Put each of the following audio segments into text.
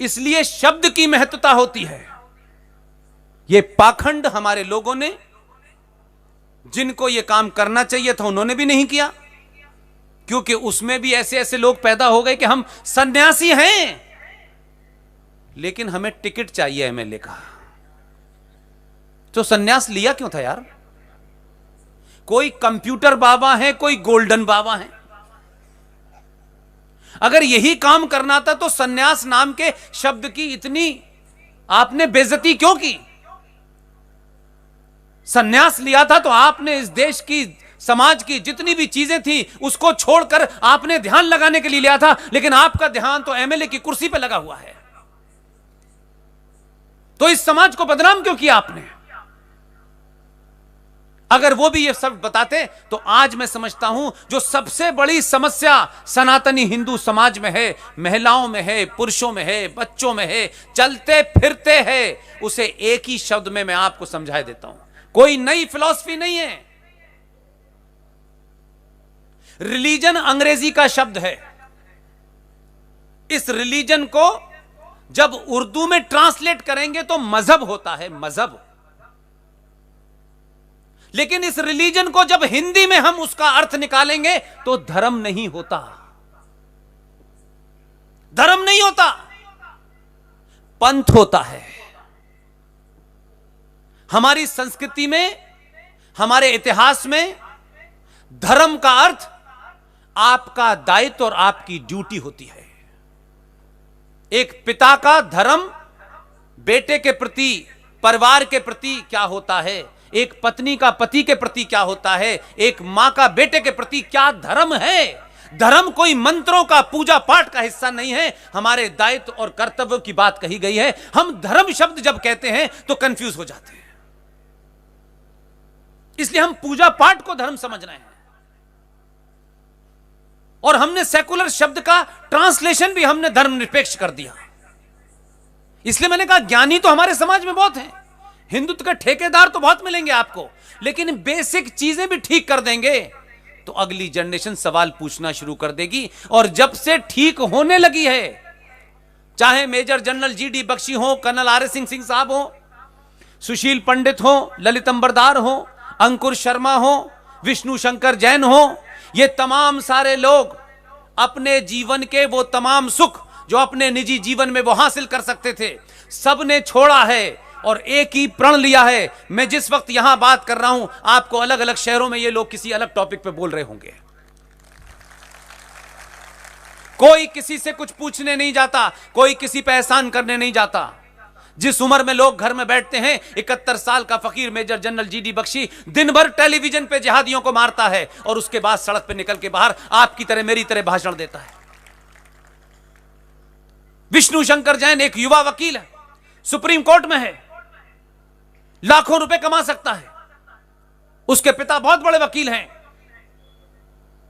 इसलिए शब्द की महत्वता होती है। ये पाखंड हमारे लोगों ने, जिनको ये काम करना चाहिए था, उन्होंने भी नहीं किया, क्योंकि उसमें भी ऐसे ऐसे लोग पैदा हो गए कि हम सन्यासी हैं लेकिन हमें टिकट चाहिए एमएलए का। तो सन्यास लिया क्यों था यार? कोई कंप्यूटर बाबा है, कोई गोल्डन बाबा है। अगर यही काम करना था तो सन्यास नाम के शब्द की इतनी आपने बेइज्जती क्यों की? सन्यास लिया था तो आपने इस देश की, समाज की जितनी भी चीजें थी उसको छोड़कर आपने ध्यान लगाने के लिए लिया था, लेकिन आपका ध्यान तो एमएलए की कुर्सी पे लगा हुआ है। तो इस समाज को बदनाम क्यों किया आपने? अगर वो भी ये सब बताते तो आज मैं समझता हूं जो सबसे बड़ी समस्या सनातनी हिंदू समाज में है, महिलाओं में है, पुरुषों में है, बच्चों में है, चलते फिरते है, उसे एक ही शब्द में मैं आपको समझा देता हूं। कोई नई फिलॉसफी नहीं है। रिलीजन अंग्रेजी का शब्द है। इस रिलीजन को जब उर्दू में ट्रांसलेट करेंगे तो मजहब होता है, मजहब। लेकिन इस रिलीजन को जब हिंदी में हम उसका अर्थ निकालेंगे तो धर्म नहीं होता, धर्म नहीं होता, पंथ होता है। हमारी संस्कृति में, हमारे इतिहास में धर्म का अर्थ आपका दायित्व और आपकी ड्यूटी होती है। एक पिता का धर्म बेटे के प्रति, परिवार के प्रति क्या होता है, एक पत्नी का पति के प्रति क्या होता है, एक मां का बेटे के प्रति क्या धर्म है। धर्म कोई मंत्रों का, पूजा पाठ का हिस्सा नहीं है। हमारे दायित्व और कर्तव्य की बात कही गई है। हम धर्म शब्द जब कहते हैं तो कंफ्यूज हो जाते हैं, इसलिए हम पूजा पाठ को धर्म समझ रहे हैं और हमने सेकुलर शब्द का ट्रांसलेशन भी हमने धर्मनिरपेक्ष कर दिया। इसलिए मैंने कहा ज्ञानी तो हमारे समाज में बहुत हैं, हिंदुत्व के ठेकेदार तो बहुत मिलेंगे आपको, लेकिन बेसिक चीजें भी ठीक कर देंगे तो अगली जनरेशन सवाल पूछना शुरू कर देगी। और जब से ठीक होने लगी है, चाहे मेजर जनरल जीडी बख्शी हो, कर्नल आर एस सिंह साहब हो, सुशील पंडित हो, ललित अंबरदार हो, अंकुर शर्मा हो, विष्णु शंकर जैन हो, ये तमाम सारे लोग अपने जीवन के वो तमाम सुख जो अपने निजी जीवन में वो हासिल कर सकते थे, सब ने छोड़ा है और एक ही प्रण लिया है। मैं जिस वक्त यहां बात कर रहा हूं, आपको अलग अलग शहरों में ये लोग किसी अलग टॉपिक पे बोल रहे होंगे। कोई किसी से कुछ पूछने नहीं जाता, कोई किसी पे एहसान करने नहीं जाता। जिस उम्र में लोग घर में बैठते हैं, 71 साल का फकीर मेजर जनरल जीडी बख्शी दिन भर टेलीविजन पे जिहादियों को मारता है और उसके बाद सड़क पे निकल के बाहर आपकी तरह मेरी तरह भाषण देता है। विष्णु शंकर जैन एक युवा वकील है, सुप्रीम कोर्ट में है, लाखों रुपए कमा सकता है। उसके पिता बहुत बड़े वकील हैं,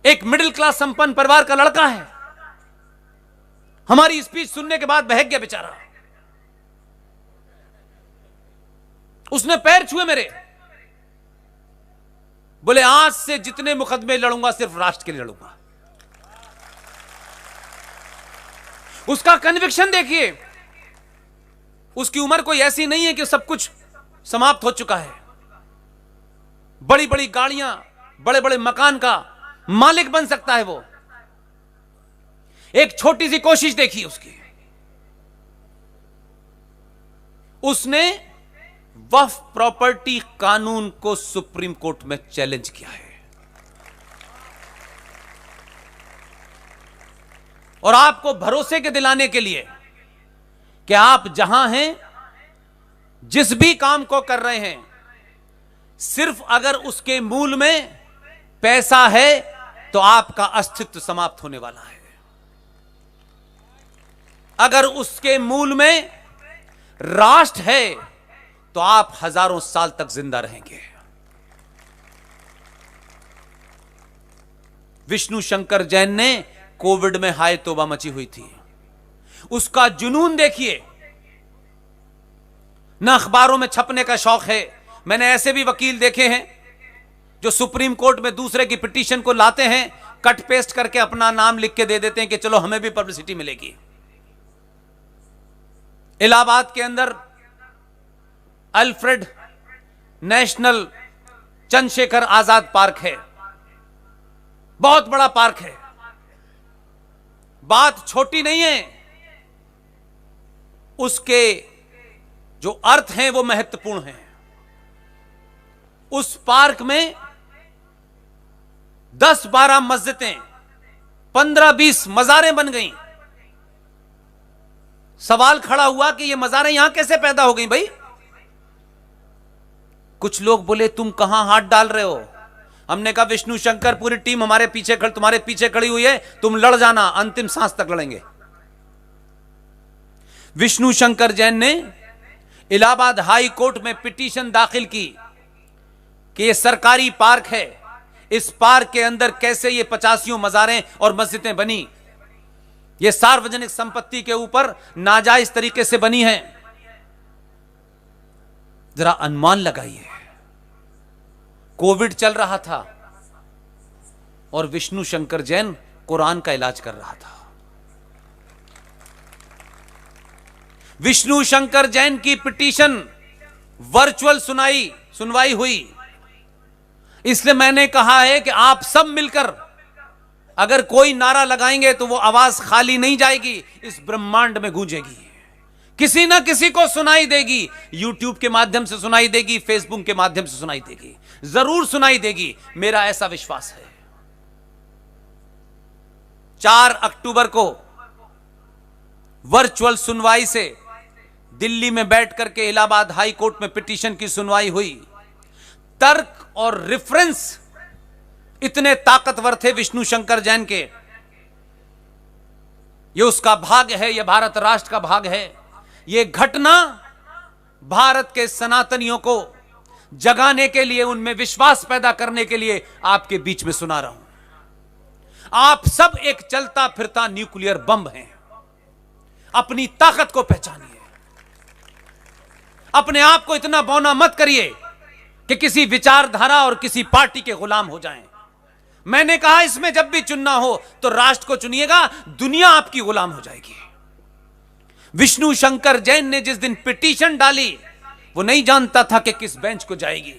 एक मिडिल क्लास संपन्न परिवार का लड़का है। हमारी स्पीच सुनने के बाद बहक गया बेचारा। उसने पैर छुए मेरे, बोले आज से जितने मुकदमे लड़ूंगा सिर्फ राष्ट्र के लिए लड़ूंगा। उसका कन्विक्शन देखिए, उसकी उम्र कोई ऐसी नहीं है कि सब कुछ समाप्त हो चुका है। बड़ी बड़ी गाड़ियां, बड़े बड़े मकान का मालिक बन सकता है वो। एक छोटी सी कोशिश देखिए उसकी, उसने वक्फ प्रॉपर्टी कानून को सुप्रीम कोर्ट में चैलेंज किया है। और आपको भरोसे के दिलाने के लिए कि आप जहां हैं, जिस भी काम को कर रहे हैं, सिर्फ अगर उसके मूल में पैसा है तो आपका अस्तित्व समाप्त होने वाला है। अगर उसके मूल में राष्ट्र है तो आप हजारों साल तक जिंदा रहेंगे। विष्णु शंकर जैन ने कोविड में हाय तौबा मची हुई थी, उसका जुनून देखिए। न अखबारों में छपने का शौक है। मैंने ऐसे भी वकील देखे हैं जो सुप्रीम कोर्ट में दूसरे की पिटीशन को लाते हैं, कट पेस्ट करके अपना नाम लिख के दे देते हैं कि चलो हमें भी पब्लिसिटी मिलेगी। इलाहाबाद के अंदर Alfred national Chandrashekhar Azad park है, बहुत बड़ा पार्क है। बात छोटी नहीं है, उसके जो अर्थ हैं वो महत्वपूर्ण हैं। उस पार्क में 10-12 मस्जिदें, 15-20 मज़ारें बन गईं। सवाल खड़ा हुआ कि ये मज़ारें यहां कैसे पैदा हो गई भाई? कुछ लोग बोले तुम कहां हाथ डाल रहे हो? हमने कहा विष्णु शंकर पूरी टीम हमारे पीछे तुम्हारे पीछे खड़ी हुई है, तुम लड़ जाना, अंतिम सांस तक लड़ेंगे। विष्णु शंकर जैन ने इलाहाबाद हाई कोर्ट में पिटीशन दाखिल की कि यह सरकारी पार्क है, इस पार्क के अंदर कैसे ये 85 मज़ारें और मस्जिदें बनी? ये सार्वजनिक संपत्ति के ऊपर नाजायज तरीके से बनी है। जरा अनुमान लगाइए, कोविड चल रहा था और विष्णु शंकर जैन कुरान का इलाज कर रहा था। विष्णु शंकर जैन की पिटीशन वर्चुअल सुनवाई हुई। इसलिए मैंने कहा है कि आप सब मिलकर अगर कोई नारा लगाएंगे तो वो आवाज खाली नहीं जाएगी, इस ब्रह्मांड में गूंजेगी, किसी ना किसी को सुनाई देगी। यूट्यूब के माध्यम से सुनाई देगी, फेसबुक के माध्यम से सुनाई देगी, जरूर सुनाई देगी, मेरा ऐसा विश्वास है। 4 अक्टूबर को वर्चुअल सुनवाई से दिल्ली में बैठ करके इलाहाबाद हाई कोर्ट में पिटीशन की सुनवाई हुई। तर्क और रेफरेंस इतने ताकतवर थे विष्णु शंकर जैन के। यह उसका भाग्य है, यह भारत राष्ट्र का भाग्य है। यह घटना भारत के सनातनियों को जगाने के लिए, उनमें विश्वास पैदा करने के लिए आपके बीच में सुना रहा हूं। आप सब एक चलता फिरता न्यूक्लियर बम हैं। अपनी ताकत को पहचानिए। अपने आप को इतना बौना मत करिए कि किसी विचारधारा और किसी पार्टी के गुलाम हो जाएं। मैंने कहा इसमें जब भी चुनना हो तो राष्ट्र को चुनिएगा, दुनिया आपकी गुलाम हो जाएगी। विष्णु शंकर जैन ने जिस दिन पिटीशन डाली वो नहीं जानता था कि किस बेंच को जाएगी।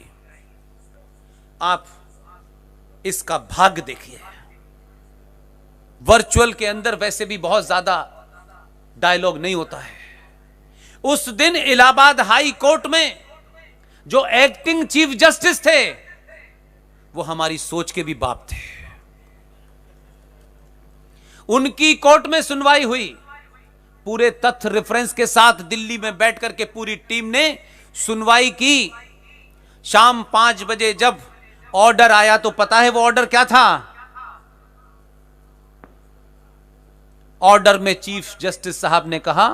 आप इसका भाग्य देखिए। वर्चुअल के अंदर वैसे भी बहुत ज्यादा डायलॉग नहीं होता है। उस दिन इलाहाबाद हाई कोर्ट में जो एक्टिंग चीफ जस्टिस थे वो हमारी सोच के भी बाप थे। उनकी कोर्ट में सुनवाई हुई, पूरे तथ्य रेफरेंस के साथ दिल्ली में बैठ करके पूरी टीम ने सुनवाई की। शाम 5 बजे जब ऑर्डर आया तो पता है वो ऑर्डर क्या था? ऑर्डर में चीफ जस्टिस साहब ने कहा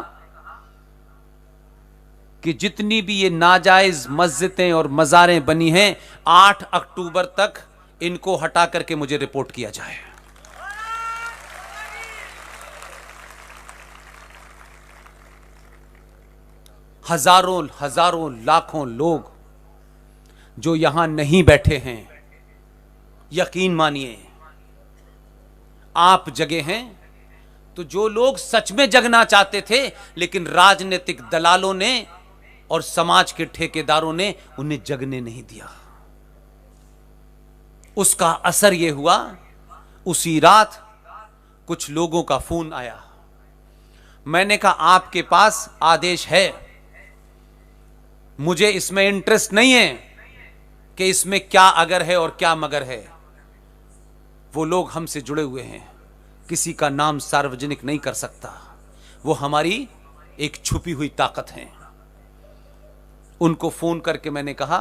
कि जितनी भी ये नाजायज मस्जिदें और मज़ारें बनी हैं 8 अक्टूबर तक इनको हटा करके मुझे रिपोर्ट किया जाए। हजारों लाखों लोग जो यहां नहीं बैठे हैं, यकीन मानिए आप जगे हैं तो जो लोग सच में जगना चाहते थे लेकिन राजनीतिक दलालों ने और समाज के ठेकेदारों ने उन्हें जगने नहीं दिया। उसका असर यह हुआ, उसी रात कुछ लोगों का फोन आया। मैंने कहा आपके पास आदेश है, मुझे इसमें इंटरेस्ट नहीं है कि इसमें क्या अगर है और क्या मगर है। वो लोग हमसे जुड़े हुए हैं, किसी का नाम सार्वजनिक नहीं कर सकता। वो हमारी एक छुपी हुई ताकत है। उनको फोन करके मैंने कहा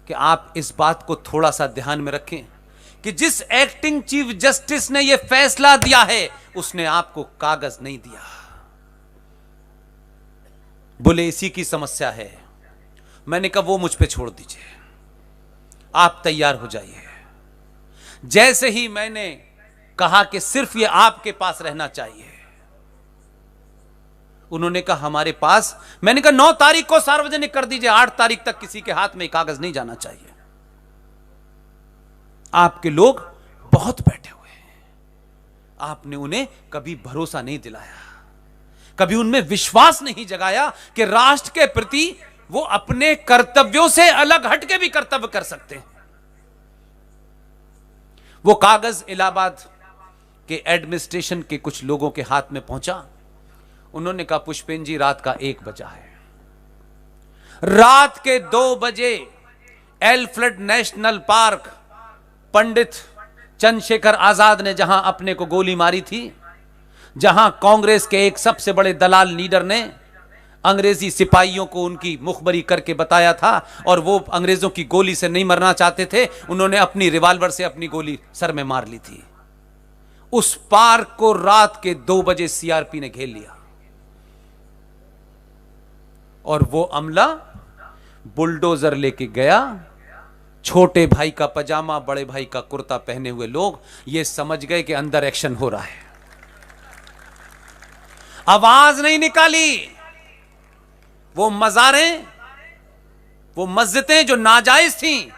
कि आप इस बात को थोड़ा सा ध्यान में रखें कि जिस एक्टिंग चीफ जस्टिस ने यह फैसला दिया है उसने आपको कागज नहीं दिया। बोले इसी की समस्या है। मैंने कहा वो मुझ पे छोड़ दीजिए, आप तैयार हो जाइए। जैसे ही मैंने कहा कि सिर्फ ये आपके पास रहना चाहिए, उन्होंने कहा हमारे पास। मैंने कहा 9 तारीख को सार्वजनिक कर दीजिए, 8 तारीख तक किसी के हाथ में कागज नहीं जाना चाहिए। आपके लोग बहुत बैठे हुए हैं, आपने उन्हें कभी भरोसा नहीं दिलाया। कभी उनमें विश्वास नहीं जगाया कि राष्ट्र के प्रति वो अपने कर्तव्यों से अलग हट के भी कर्तव्य कर सकते हैं। वो कागज इलाहाबाद के एडमिनिस्ट्रेशन के कुछ लोगों के हाथ में पहुंचा। उन्होंने कहा पुष्पेन जी रात का 1 बजा है। रात के 2 बजे एल्फ्रेड नेशनल पार्क पंडित चंद्रशेखर आजाद ने जहां अपने को गोली मारी थी, जहां कांग्रेस के एक सबसे बड़े दलाल लीडर ने अंग्रेजी सिपाहियों को उनकी मुखबरी करके बताया था और वो अंग्रेजों की गोली से नहीं मरना चाहते थे, उन्होंने अपनी रिवॉल्वर से अपनी गोली सर में मार ली थी। उस पार्क को रात के 2 बजे सीआरपी ने घेर लिया और वो अमला बुलडोजर लेके गया। छोटे भाई का पजामा, बड़े भाई का कुर्ता पहने हुए लोग ये समझ गए कि अंदर एक्शन हो रहा है। आवाज नहीं निकाली। वो मज़ारें, वो मस्जिदें जो नाजायज थीं,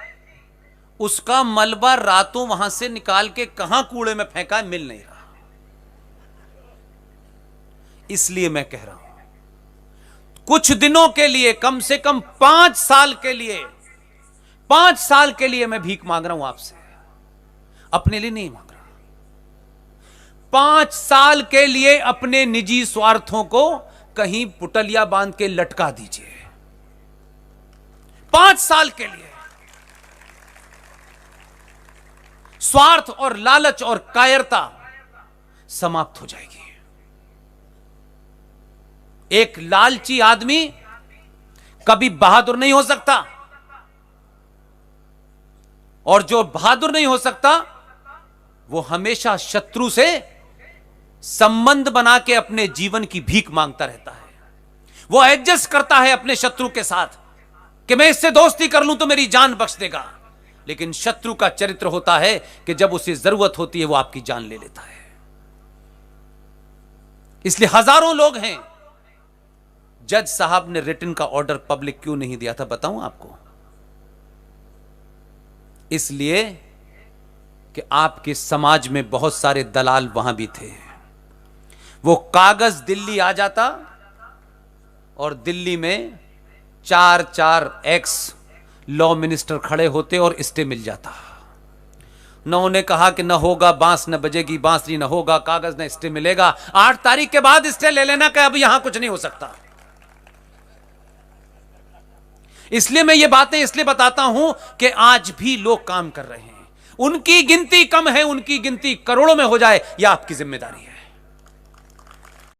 उसका मलबा रातों वहां से निकाल के कहां कूड़े में फेंका है, मिल नहीं रहा। इसलिए मैं कह रहा हूं कुछ दिनों के लिए, कम से कम 5 साल के लिए, 5 साल के लिए मैं भीख मांग रहा हूं आपसे, अपने लिए नहीं मांग रहा। 5 साल के लिए अपने निजी स्वार्थों को कहीं पुटलिया बांध के लटका दीजिए। 5 साल के लिए स्वार्थ और लालच और कायरता समाप्त हो जाएगी। एक लालची आदमी कभी बहादुर नहीं हो सकता, और जो बहादुर नहीं हो सकता वो हमेशा शत्रु से संबंध बना के अपने जीवन की भीख मांगता रहता है। वो एडजस्ट करता है अपने शत्रु के साथ कि मैं इससे दोस्ती कर लूं तो मेरी जान बख्श देगा, लेकिन शत्रु का चरित्र होता है कि जब उसे जरूरत होती है वो आपकी जान ले लेता है। इसलिए हजारों लोग हैं। जज साहब ने रिटन का ऑर्डर पब्लिक क्यों नहीं दिया था बताऊं आपको? इसलिए कि आपके समाज में बहुत सारे दलाल वहां भी थे। वो कागज दिल्ली आ जाता और दिल्ली में 4 एक्स लॉ मिनिस्टर खड़े होते और स्टे मिल जाता। न उन्हें कहा कि न होगा बांस, न बजेगी बांसुरी, न होगा कागज, न स्टे मिलेगा। 8 तारीख के बाद स्टे ले लेना कि अब यहां कुछ नहीं हो सकता। इसलिए मैं ये बातें इसलिए बताता हूं कि आज भी लोग काम कर रहे हैं। उनकी गिनती कम है, उनकी गिनती करोड़ों में हो जाए, यह आपकी जिम्मेदारी है।